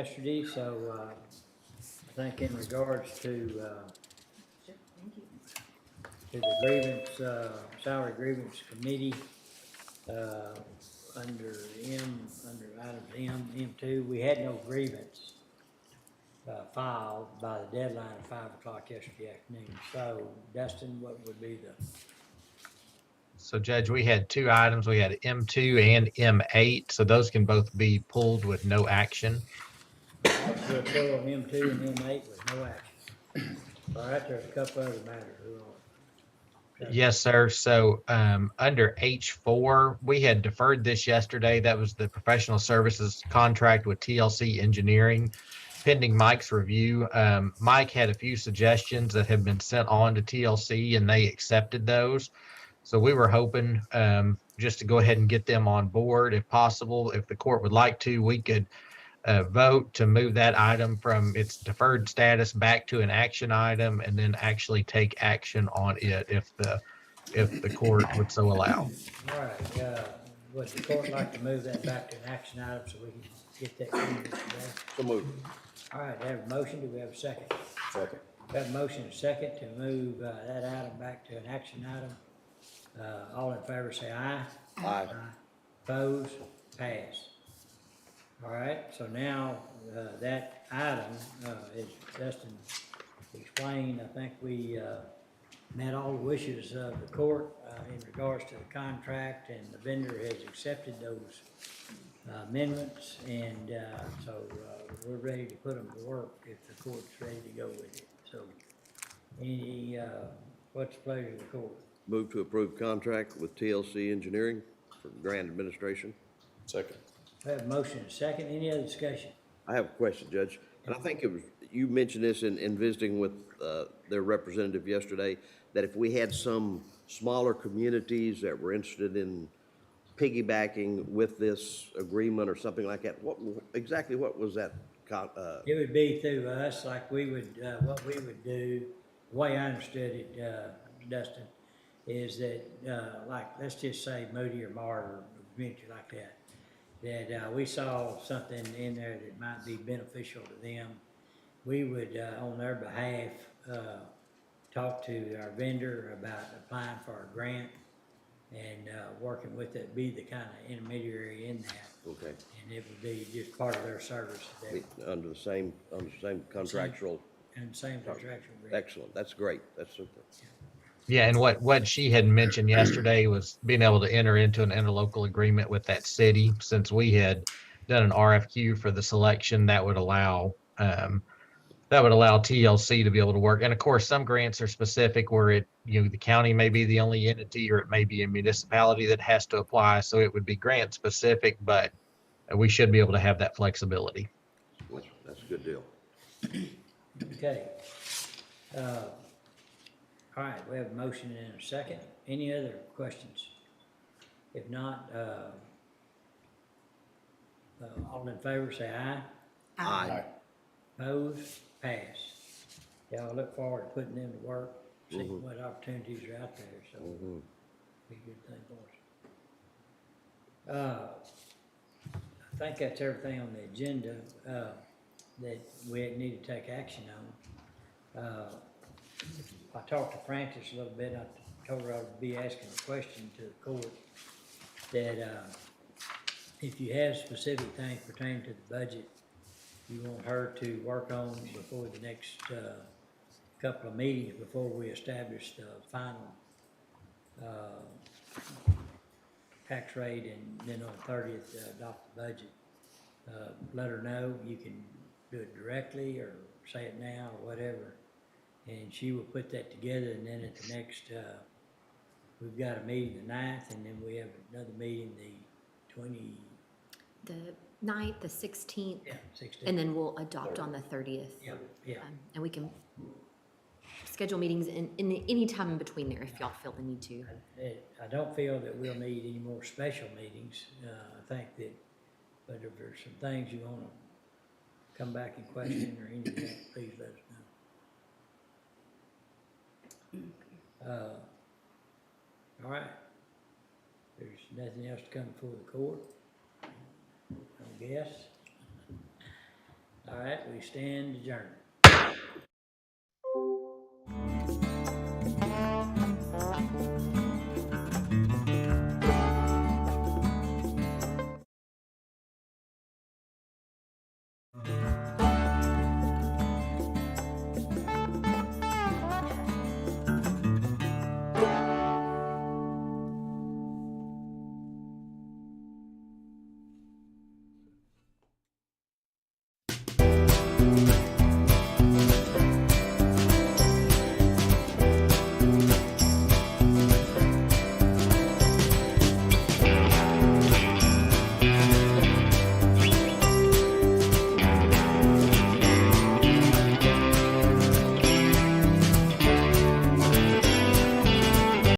yesterday, so, I think in regards to the grievance, salary grievance committee, under items M2, we had no grievance, filed by the deadline of 5 o'clock yesterday afternoon. So Dustin, what would be the, So Judge, we had two items. We had M2 and M8, so those can both be pulled with no action. we'll pull on M2 and M8 with no action. All right, there's a couple other matters we're on. Yes, sir. So under H4, we had deferred this yesterday. That was the professional services contract with TLC Engineering, pending Mike's review. Mike had a few suggestions that have been sent on to TLC, and they accepted those. So we were hoping just to go ahead and get them on board if possible. If the court would like to, we could vote to move that item from its deferred status back to an action item and then actually take action on it if the court would so allow. All right, would the court like to move that back to an action item so we can get that grievance today? So moved. All right, I have a motion, do we have a second? Second. Got a motion and a second to move, that item back to an action item. All in favor say aye. Aye. Opposed, pass. All right, so now, that item, as Dustin explained, I think we, met all the wishes of the court, in regards to the contract, and the vendor has accepted those amendments, and, so, we're ready to put them to work if the court's ready to go with it. So, any, what's the pleasure of the court? Move to approve contract with TLC Engineering for grant administration. Second. I have a motion and a second, any other discussion? I have a question, Judge, and I think it was, you mentioned this in visiting with their representative yesterday, that if we had some smaller communities that were interested in piggybacking with this agreement or something like that, exactly what was that? It would be through us, like we would, what we would do, the way I understood it, Dustin, is that, like, let's just say Moody or Mart or a community like that we saw something in there that might be beneficial to them. We would, on their behalf, talk to our vendor about applying for a grant and, working with it, be the kind of intermediary in that. Okay. And it would be just part of their service there. Under the same contractual. And same contractual agreement. Excellent. That's great. That's super. Yeah, and what she had mentioned yesterday was being able to enter into an interlocal agreement with that city. Since we had done an RFQ for the selection, that would allow TLC to be able to work. And of course, some grants are specific where the county may be the only entity, or it may be a municipality that has to apply. So it would be grant specific, but we should be able to have that flexibility. That's a good deal. Okay. All right, we have a motion and a second. Any other questions? If not, all in favor say aye. Aye. Opposed? Pass. Y'all look forward to putting them to work, seeing what opportunities are out there, so be a good thing for us. I think that's everything on the agenda, that we need to take action on. I talked to Francis a little bit. I told her I would be asking a question to the court that, if you have specific things pertaining to the budget you want her to work on before the next, couple of meetings, before we establish the final, tax rate, and then on the 30th, adopt the budget. Let her know. You can do it directly or say it now or whatever. And she will put that together, and then at the next, we've got a meeting the 9th, and then we have another meeting the 9th, the 16th, 16th. and then we'll adopt on the 30th. Yeah, yeah. And we can schedule meetings in any time in between there if y'all feel the need to. I don't feel that we'll need any more special meetings. I think that, but if there's some things you want to come back and question or any of that, please let us know. All right. There's nothing else to come before the court, I guess. All right, we stand adjourned.